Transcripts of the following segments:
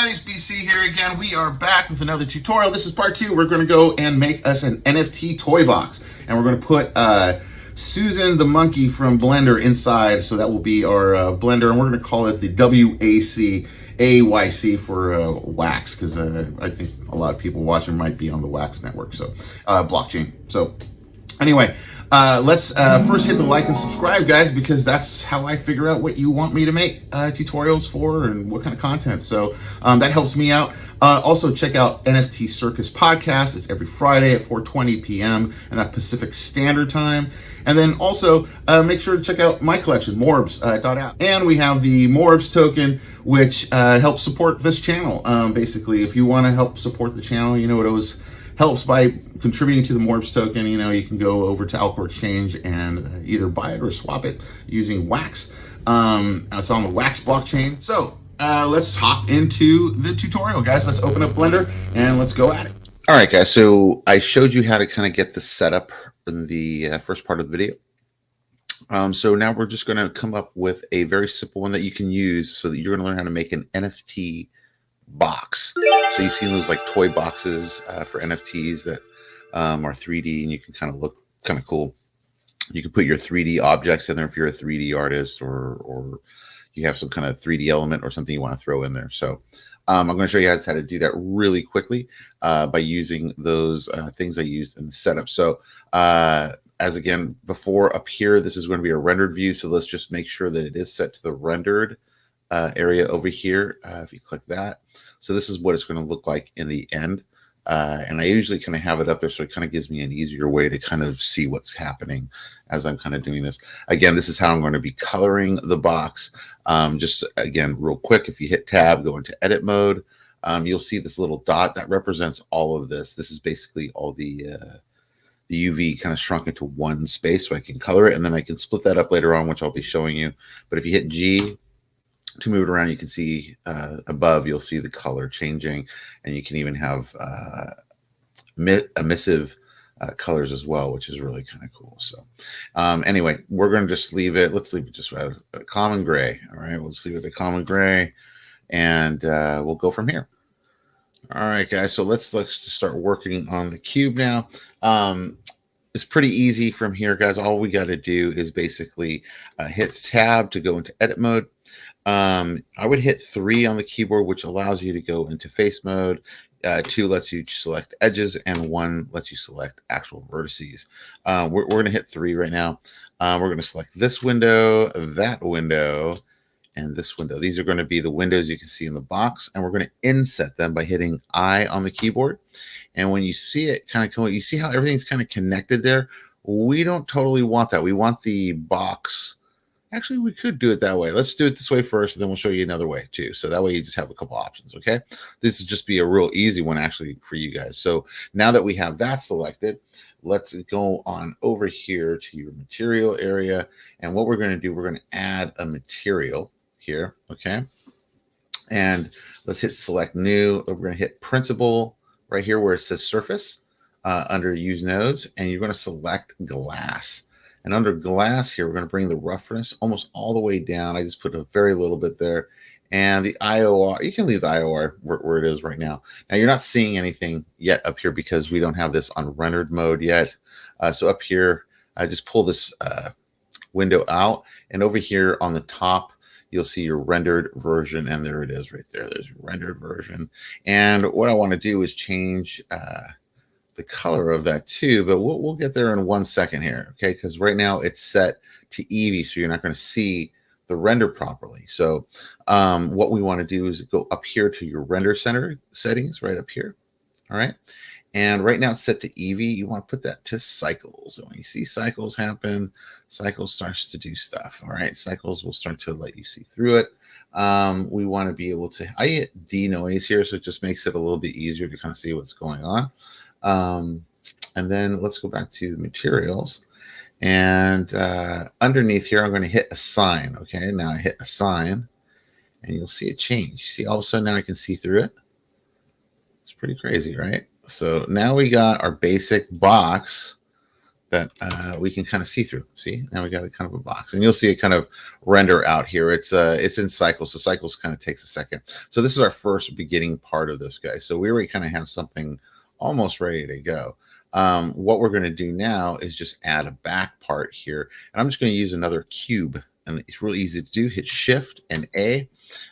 NiftyBC here again. We are back with another tutorial. This is part 2. We're going to go and make us an NFT toy box. And we're going to put Susan the monkey from Blender inside. So that will be our Blender. And we're going to call it the WAC, AYC for Wax. Because I think a lot of people watching might be on the Wax network. So blockchain. So anyway, let's first hit the like and subscribe, guys, because that's how I figure out what you want me to make tutorials for and what kind of content. So that helps me out. Also, check out NFT Circus podcast. It's every Friday at 4:20 p.m. and at Pacific Standard Time. And then also make sure to check out my collection, MORBS.app. And we have the MORBS token, which helps support this channel. Basically, if you want to help support the channel, you know, it always helps by contributing to the MORBS token. You know, you can go over to Alcor Exchange and either buy it or swap it using Wax. It's on the Wax blockchain. So let's hop into the tutorial, guys. Let's open up Blender and let's go at it. All right, guys. So I showed you how to kind of get this set up in the first part of the video. So now we're just going to come up with a very simple one that you can use so that you're going to learn how to make an NFT box. So you've seen those like toy boxes for NFTs that are 3D and you can kind of look kind of cool. You can put your 3D objects in there if you're a 3D artist or you have some kind of 3D element or something you want to throw in there. So I'm going to show you guys how to do that really quickly by using those things I used in the setup. So as again before, up here, this is going to be a rendered view. So let's just make sure that it is set to the rendered area over here. If you click that, so this is what it's going to look like in the end. And I usually kind of have it up there, so it kind of gives me an easier way to kind of see what's happening as I'm kind of doing this. Again, this is how I'm going to be coloring the box. Just again, real quick, if you hit tab, go into edit mode, you'll see this little dot that represents all of this. This is basically all the UV kind of shrunk into one space, so I can color it, and then I can split that up later on, which I'll be showing you. But if you hit G to move it around, you can see above, you'll see the color changing, and you can even have emissive colors as well, which is really kind of cool. So anyway, we're going to just leave it. Let's leave it just at a common gray. All right, we'll just leave it a common gray, and we'll go from here. All right, guys. So let's just start working on the cube now. It's pretty easy from here, guys. All we got to do is basically hit tab to go into edit mode. I would hit 3 on the keyboard, which allows you to go into face mode. 2 lets you select edges, and 1 lets you select actual vertices. We're going to hit 3 right now. We're going to select this window, that window, and this window. These are going to be the windows you can see in the box, and we're going to inset them by hitting I on the keyboard. And when you see it kind of you see how everything's kind of connected there. We don't totally want that. We want the box. Actually, we could do it that way. Let's do it this way first, and then we'll show you another way too. So that way you just have a couple options, okay? This will just be a real easy one actually for you guys. So now that we have that selected, let's go on over here to your material area. And what we're going to do, we're going to add a material here, okay? And let's hit select new. We're going to hit principal right here where it says surface under use nodes, and you're going to select glass. And under glass here, we're going to bring the roughness almost all the way down. I just put a very little bit there. And the IOR, you can leave the IOR where it is right now. Now, you're not seeing anything yet up here because we don't have this on rendered mode yet. So up here, I just pull this window out. And over here on the top, you'll see your rendered version. And there it is right there. There's your rendered version. And what I want to do is change the color of that too, but we'll get there in 1 second here, okay? Because right now it's set to Eevee, so you're not going to see the render properly. So what we want to do is go up here to your render center settings, right up here, all right? And right now it's set to Eevee. You want to put that to cycles. And when you see cycles happen, cycles starts to do stuff, all right? Cycles will start to let you see through it. We want to be able to, I hit denoise here, so it just makes it a little bit easier to kind of see what's going on. And then let's go back to materials, and underneath here, I'm going to hit assign. Okay. Now I hit assign, and you'll see it change. See, all of a sudden now I can see through it. It's pretty crazy, right? So now we got our basic box that we can kind of see through. See, now we got a kind of a box, and you'll see it kind of render out here. It's in cycles, so cycles kind of takes a second. So this is our first beginning part of this, guys. So we already kind of have something almost ready to go. What we're going to do now is just add a back part here, and I'm just going to use another cube, and it's really easy to do. Hit Shift and A,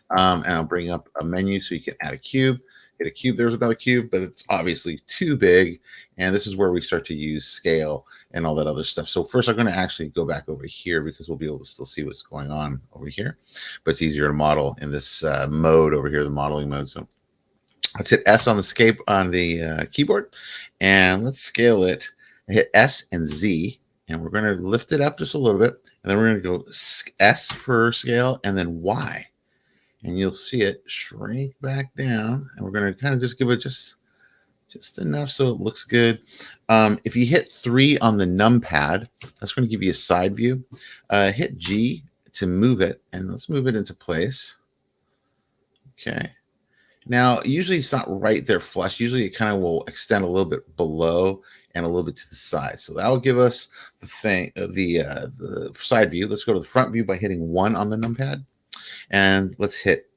and I'll bring up a menu so you can add a cube. Hit a cube. There's another cube, but it's obviously too big, and this is where we start to use scale and all that other stuff. So first, I'm going to actually go back over here because we'll be able to still see what's going on over here, but it's easier to model in this mode over here, the modeling mode. So let's hit S on the keyboard, and let's scale it. I hit S and Z, and we're going to lift it up just a little bit, and then we're going to go S for scale, and then Y, and you'll see it shrink back down. And we're going to kind of just give it just enough so it looks good. If you hit 3 on the numpad, that's going to give you a side view. Hit G to move it, and let's move it into place. Okay. Now, usually it's not right there flush. Usually it kind of will extend a little bit below and a little bit to the side. So that will give us the thing, the side view. Let's go to the front view by hitting 1 on the numpad. And let's hit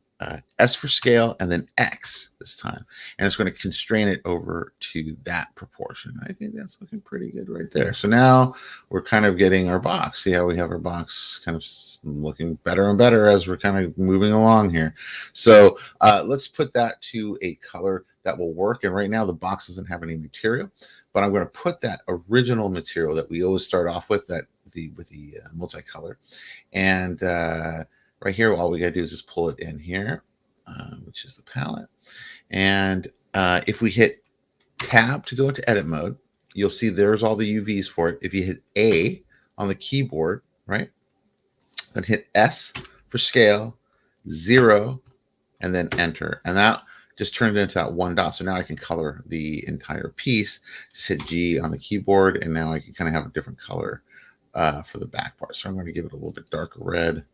S for scale and then X this time. And it's going to constrain it over to that proportion. I think that's looking pretty good right there. So now we're kind of getting our box. See how we have our box kind of looking better and better as we're kind of moving along here. So let's put that to a color that will work. And right now the box doesn't have any material, but I'm going to put that original material that we always start off with, with the multicolor. And right here, all we got to do is just pull it in here, which is the palette. And if we hit Tab to go into edit mode, you'll see there's all the UVs for it. If you hit A on the keyboard, right, then hit S for scale, 0, and then enter. And that just turned into that one dot. So now I can color the entire piece. Just hit G on the keyboard, and now I can kind of have a different color for the back part. So I'm going to give it a little bit darker red.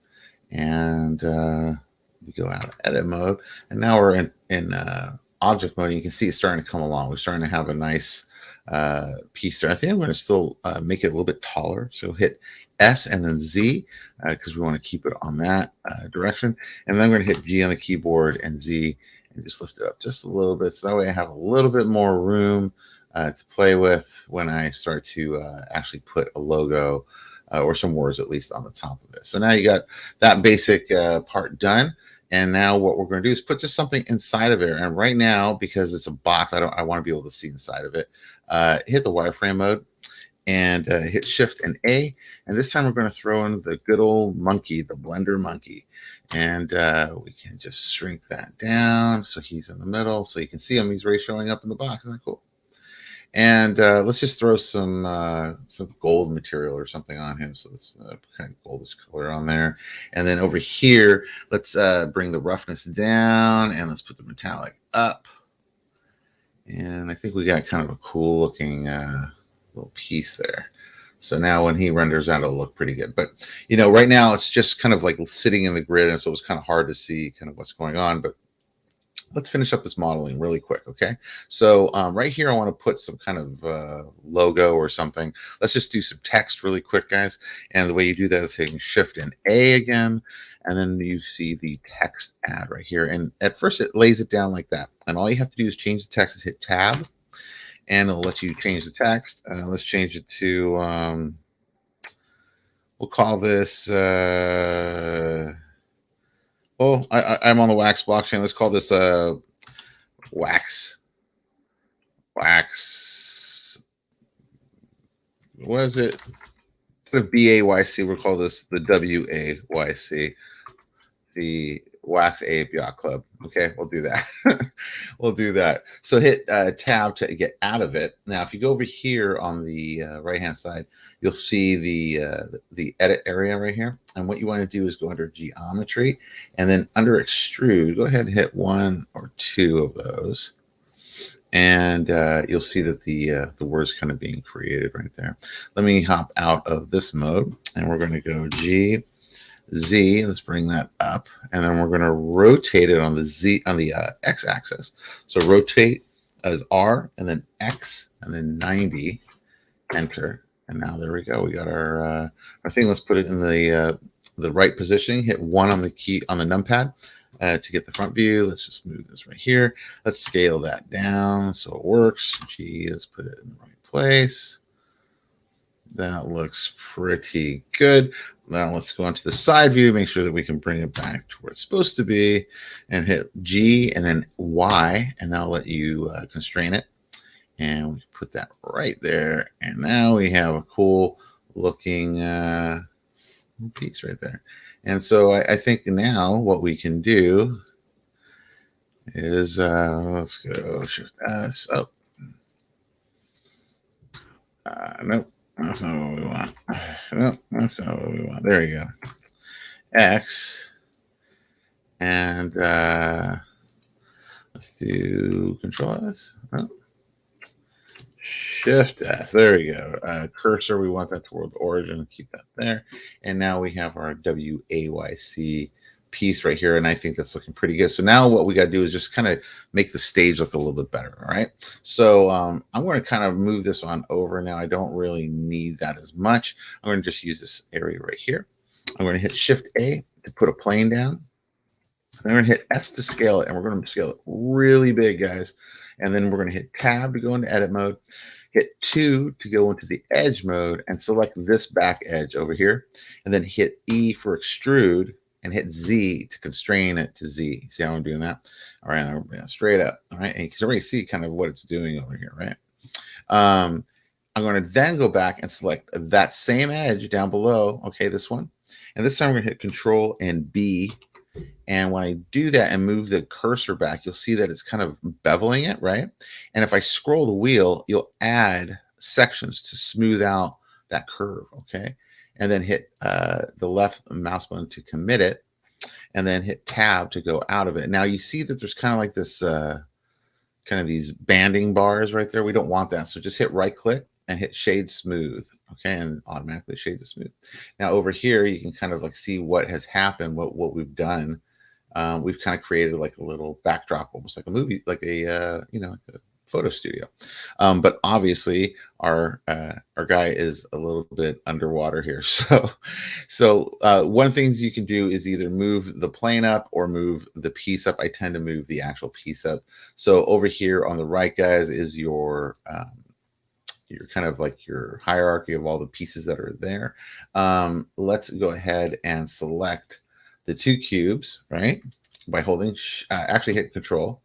And we go out of edit mode, and now we're in object mode. And you can see it's starting to come along. We're starting to have a nice piece there. I think I'm going to still make it a little bit taller. So hit S and then Z because we want to keep it on that direction. And then I'm going to hit G on the keyboard and Z and just lift it up just a little bit. So that way I have a little bit more room to play with when I start to actually put a logo or some words at least on the top of it. So now you got that basic part done. And now what we're going to do is put just something inside of it. And right now, because it's a box, I want to be able to see inside of it. Hit the wireframe mode and hit Shift and A. And this time we're going to throw in the good old monkey, the Blender monkey. And we can just shrink that down so he's in the middle. So you can see him. He's already showing up in the box. Isn't that cool? And let's just throw some gold material or something on him. So let's kind of goldish color on there. And then over here, let's bring the roughness down and let's put the metallic up. And I think we got kind of a cool looking little piece there. So now when he renders out, it'll look pretty good. But, you know, right now it's just kind of like sitting in the grid. And so it's kind of hard to see kind of what's going on. But let's finish up this modeling really quick, okay? So right here, I want to put some kind of logo or something. Let's just do some text really quick, guys. And the way you do that is hitting Shift and A again, and then you see the text add right here. And at first, it lays it down like that. And all you have to do is change the text, is hit Tab, and it'll let you change the text. Let's change it to, we'll call this... I'm on the Wax blockchain. Let's call this Wax. What is it? Instead of BAYC, we'll call this the WAYC, the Wax Ape Yacht Club. Okay, we'll do that. We'll do that. So hit Tab to get out of it. Now, if you go over here on the right-hand side, you'll see the edit area right here. And what you want to do is go under Geometry, and then under Extrude, go ahead and hit 1 or 2 of those. And you'll see that the word's kind of being created right there. Let me hop out of this mode, and we're going to go G, Z. Let's bring that up, and then we're going to rotate it on the X-axis. So rotate as R, and then X, and then 90. Enter, And now there we go. We got our thing. Let's put it in the right positioning. Hit 1 on the key on the numpad to get the front view. Let's just move this right here. Let's scale that down so it works. G, let's put it in the right place. That looks pretty good. Now let's go onto the side view, make sure that we can bring it back to where it's supposed to be, and hit G and then Y, and that'll let you constrain it. And we put that right there. And now we have a cool looking piece right there. And so I think now what we can do is let's go Shift S up. Nope, that's not what we want. Nope, that's not what we want. There you go. X. And let's do Control S. Oh. Shift S. There we go. Cursor, we want that toward the origin. Keep that there. And now we have our WAYC piece right here, and I think that's looking pretty good. So now what we got to do is just kind of make the stage look a little bit better. All right. So I'm going to kind of move this on over now. I don't really need that as much. I'm going to just use this area right here. I'm going to hit Shift A to put a plane down. Then we're going to hit S to scale it, and we're going to scale it really big, guys. And then we're going to hit Tab to go into edit mode, hit 2 to go into the edge mode, and select this back edge over here. And then hit E for extrude and hit Z to constrain it to Z. See how I'm doing that? All right, now straight up. All right, and you can already see kind of what it's doing over here, right? I'm going to then go back and select that same edge down below. Okay, this one. And this time we're going to hit Control and B. And when I do that and move the cursor back, you'll see that it's kind of beveling it, right? And if I scroll the wheel, you'll add sections to smooth out that curve, okay? And then hit the left mouse button to commit it, and then hit Tab to go out of it. Now you see that there's kind of like this, kind of these banding bars right there. We don't want that. So just hit right click and hit Shade Smooth, okay? And automatically shades it smooth. Now over here, you can kind of like see what has happened, what we've done. We've kind of created like a little backdrop, almost like a movie, like a, you know, like a photo studio. But obviously our guy is a little bit underwater here. So one of the things you can do is either move the plane up or move the piece up. I tend to move the actual piece up. So over here on the right, guys, is your kind of like your hierarchy of all the pieces that are there. Let's go ahead and select the 2 cubes, right? By holding, actually hit Control,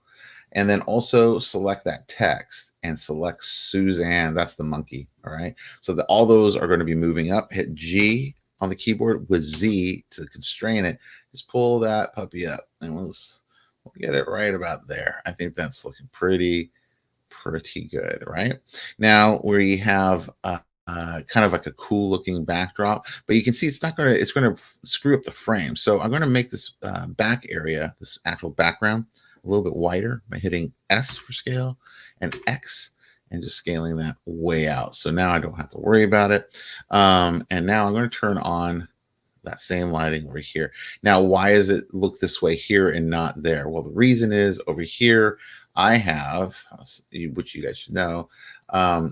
and then also select that text and select Suzanne. That's the monkey, all right? So all those are going to be moving up. Hit G on the keyboard with Z to constrain it. Just pull that puppy up, and we'll get it right about there. I think that's looking pretty good, right? Now we have kind of like a cool looking backdrop, but you can see it's going to screw up the frame. So I'm going to make this back area, this actual background, a little bit wider by hitting S for scale and X and just scaling that way out. So now I don't have to worry about it. And now I'm going to turn on that same lighting over here. Now, why does it look this way here and not there? Well, the reason is over here, I have, which you guys should know,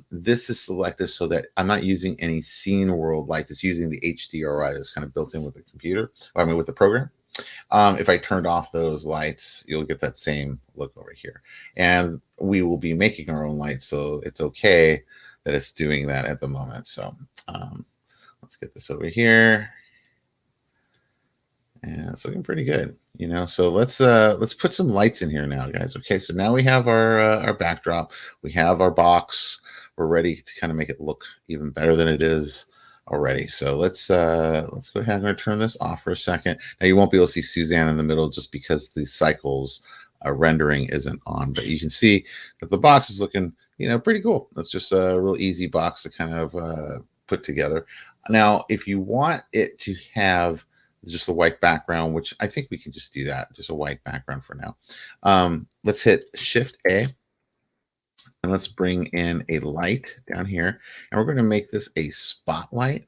this is selected so that I'm not using any scene world lights. It's using the HDRI that's kind of built in with the computer, I mean with the program. If I turned off those lights, you'll get that same look over here. And we will be making our own lights, so it's okay that it's doing that at the moment. So let's get this over here. And it's looking pretty good, you know. So let's put some lights in here now, guys. Okay, so now we have our backdrop, we have our box. We're ready to kind of make it look even better than it is already. So let's go ahead. I'm going to turn this off for a second. Now you won't be able to see Suzanne in the middle just because the cycles rendering isn't on, but you can see that the box is looking, you know, pretty cool. That's just a real easy box to kind of put together. Now, if you want it to have just a white background, which I think we can just do that, just a white background for now. Let's hit Shift A, and let's bring in a light down here, and we're going to make this a spotlight,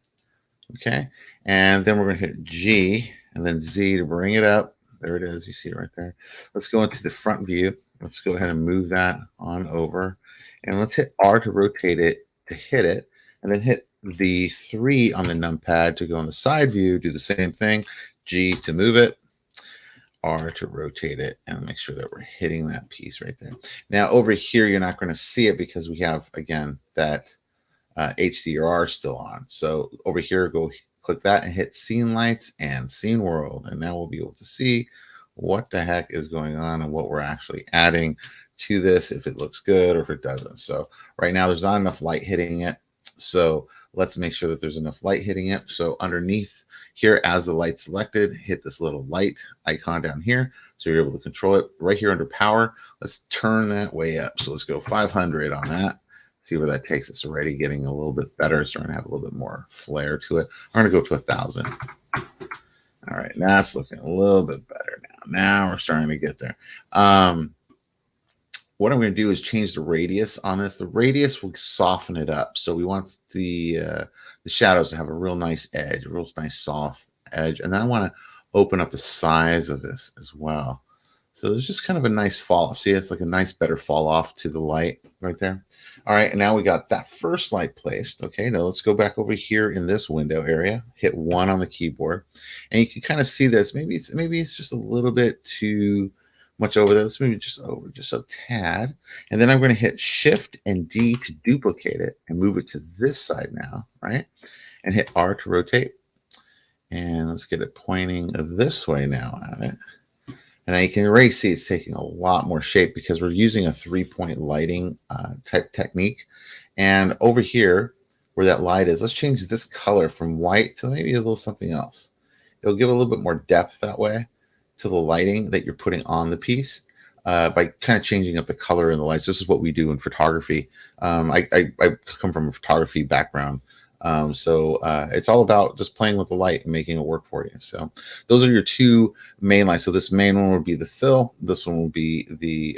okay? And then we're going to hit G and then Z to bring it up. There it is. You see it right there. Let's go into the front view. Let's go ahead and move that on over, and let's hit R to rotate it, to hit it, and then hit the 3 on the numpad to go on the side view, do the same thing. G to move it, R to rotate it, and make sure that we're hitting that piece right there. Now over here, you're not going to see it because we have, again, that HDR still on. So over here, go click that and hit Scene Lights and Scene World. And now we'll be able to see what the heck is going on and what we're actually adding to this, if it looks good or if it doesn't. So right now there's not enough light hitting it. So let's make sure that there's enough light hitting it. So underneath here, as the light selected, hit this little light icon down here. So you're able to control it right here under power. Let's turn that way up. So let's go 500 on that. See where that takes us. Already getting a little bit better. Starting to have a little bit more flair to it. I'm going to go to 1,000. All right, now it's looking a little bit better now. Now we're starting to get there. What I'm going to do is change the radius on this. The radius will soften it up. So we want the shadows to have a real nice edge, a real nice soft edge. And then I want to open up the size of this as well. So there's just kind of a nice fall off. See, it's like a nice, better fall off to the light right there. All right, and now we got that first light placed. Okay, now let's go back over here in this window area. Hit 1 on the keyboard, and you can kind of see this. Maybe it's just a little bit too much over there. Let's move it just over, just a tad. And then I'm going to hit Shift and D to duplicate it and move it to this side now, right? And hit R to rotate. And let's get it pointing this way now at it. And now you can already see it's taking a lot more shape because we're using a 3-point lighting type technique. And over here, where that light is, let's change this color from white to maybe a little something else. It'll give a little bit more depth that way to the lighting that you're putting on the piece by kind of changing up the color in the lights. This is what we do in photography. I come from a photography background. So it's all about just playing with the light and making it work for you. So those are your 2 main lights. So this main one would be the fill. This one will be the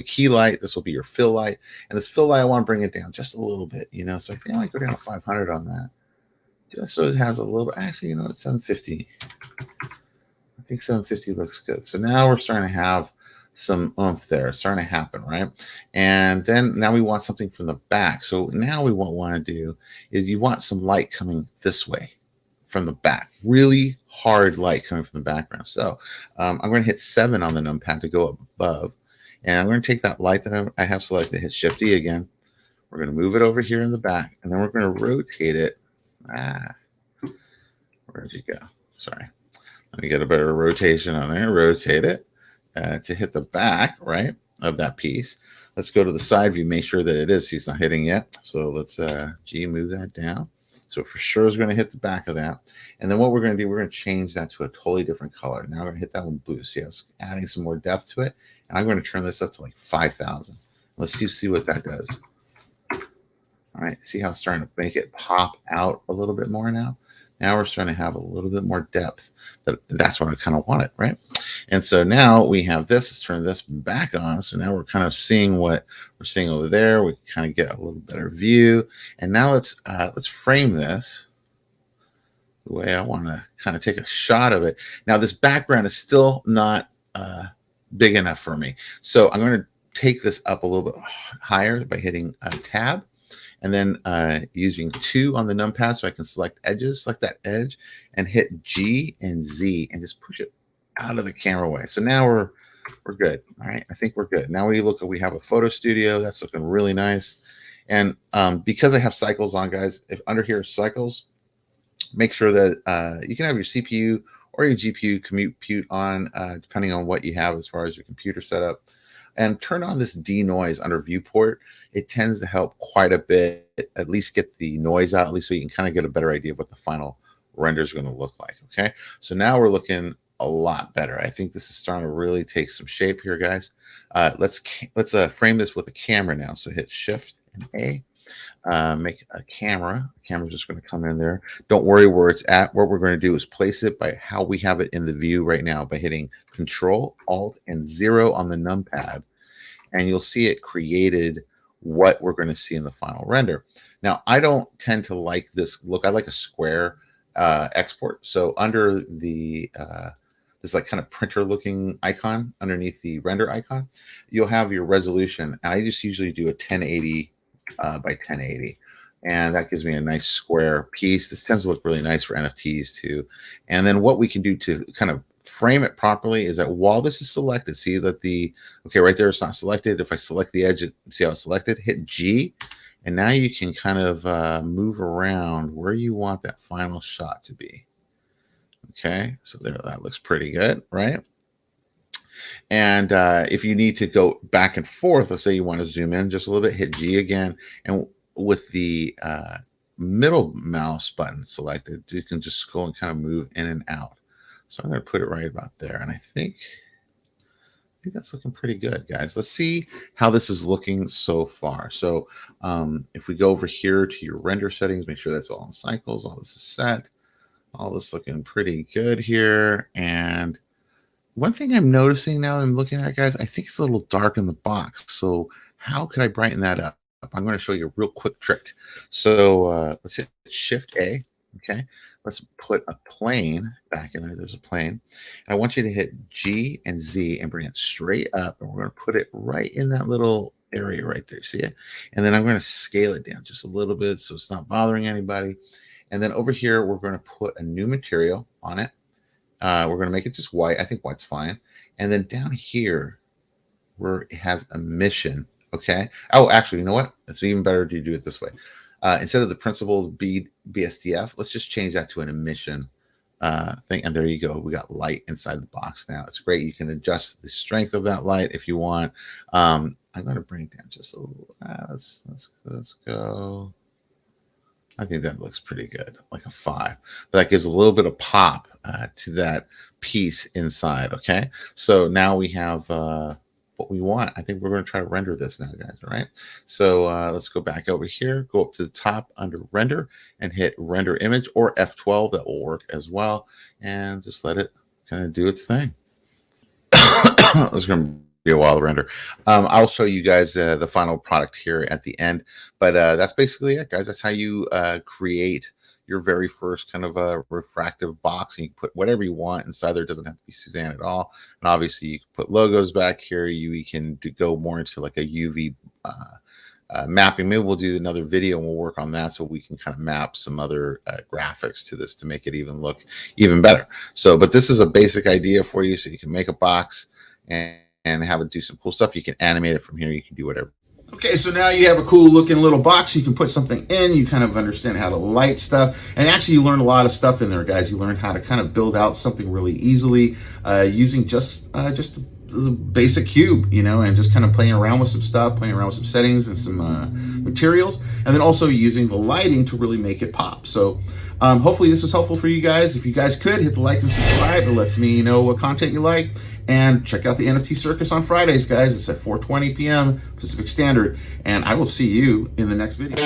key light. This will be your fill light. And this fill light, I want to bring it down just a little bit, so I think I might go down to 500 on that. Just so it has a little bit, actually, it's 750. I think 750 looks good. So now we're starting to have some oomph there. It's starting to happen, right? And then now we want something from the back. So now we want to do is you want some light coming this way from the back. Really hard light coming from the background. So I'm going to hit 7 on the numpad to go above. And I'm going to take that light that I have selected, hit Shift E again. We're going to move it over here in the back. And then we're going to rotate it. Where did you go? Sorry. Let me get a better rotation on there. Rotate it to hit the back, right, of that piece. Let's go to the side view, make sure that it is. He's not hitting yet. So let's G move that down. So for sure is going to hit the back of that. And then what we're going to do, we're going to change that to a totally different color. Now I'm going to hit that one blue. So yes, adding some more depth to it. And I'm going to turn this up to like 5,000. Let's see what that does. All right, see how it's starting to make it pop out a little bit more now? Now we're starting to have a little bit more depth. That's what I kind of wanted, right? And so now we have this. Let's turn this back on. So now we're kind of seeing what we're seeing over there. We can kind of get a little better view. And now let's frame this the way I want to kind of take a shot of it. Now this background is still not big enough for me. So I'm going to take this up a little bit higher by hitting Tab. And then using 2 on the numpad so I can select edges, select that edge, and hit G and Z and just push it out of the camera way. So now we're good. All right, I think we're good. Now we have a photo studio. That's looking really nice. And because I have cycles on, guys, if under here cycles, make sure that you can have your CPU or your GPU compute on, depending on what you have as far as your computer setup. And turn on this denoise under viewport. It tends to help quite a bit, at least get the noise out, at least so you can kind of get a better idea of what the final render is going to look like. Okay, so now we're looking a lot better. I think this is starting to really take some shape here, guys. Let's frame this with a camera now. So hit Shift and A. Make a camera. The camera's just going to come in there. Don't worry where it's at. What we're going to do is place it by how we have it in the view right now by hitting Control, Alt, and 0 on the numpad. And you'll see it created what we're going to see in the final render. Now, I don't tend to like this look. I like a square export. So under the this like kind of printer looking icon underneath the render icon, you'll have your resolution. And I just usually do a 1080 by 1080. and that gives me a nice square piece. This tends to look really nice for NFTs too. And then what we can do to kind of frame it properly is that while this is selected, see that okay, right there, it's not selected. If I select the edge, see how it's selected, hit G, and now you can kind of move around where you want that final shot to be. Okay, so there, that looks pretty good, right? And if you need to go back and forth, let's say you want to zoom in just a little bit, hit G again, and with the middle mouse button selected, you can just go and kind of move in and out. So I'm going to put it right about there, and I think that's looking pretty good, guys. Let's see how this is looking so far. So if we go over here to your render settings, make sure that's all in cycles, all this is set, all this looking pretty good here. And one thing I'm noticing now I'm looking at, guys, I think it's a little dark in the box. So how could I brighten that up? I'm going to show you a real quick trick. So let's hit Shift A. Okay, let's put a plane back in there. There's a plane. And I want you to hit G and Z and bring it straight up. And we're going to put it right in that little area right there. See it? And then I'm going to scale it down just a little bit so it's not bothering anybody. And then over here, we're going to put a new material on it. We're going to make it just white. I think white's fine. And then down here, where it has a mission. Okay. Oh, actually, you know what? It's even better to do it this way. Instead of the principal BSDF, let's just change that to an emission thing. And there you go. We got light inside the box now. It's great. You can adjust the strength of that light if you want. I'm going to bring it down just a little. Let's go. I think that looks pretty good, like a 5. But that gives a little bit of pop to that piece inside. Okay. So now we have what we want. I think we're going to try to render this now, guys. All right. So let's go back over here, go up to the top under render and hit render image, or F12. That will work as well. And just let it kind of do its thing. It's going to be a while to render. I'll show you guys the final product here at the end, but that's basically it, guys. That's how you create your very first kind of a refractive box, and you can put whatever you want inside there. It doesn't have to be Suzanne at all. And obviously you can put logos back here. You can go more into like a UV mapping. Maybe we'll do another video and we'll work on that so we can kind of map some other graphics to this to make it even look even better. So, but this is a basic idea for you, so you can make a box and have it do some cool stuff. You can animate it from here. You can do whatever. Okay, so now you have a cool looking little box. You can put something in. You kind of understand how to light stuff. And actually you learned a lot of stuff in there, guys. You learned how to kind of build out something really easily using just the basic cube, you know, and just kind of playing around with some stuff, playing around with some settings and some materials. And then also using the lighting to really make it pop. So hopefully this was helpful for you guys. If you guys could, hit the like and subscribe. It lets me know what content you like. And check out the NFT Circus on Fridays, guys. It's at 4:20 p.m. Pacific Standard. And I will see you in the next video.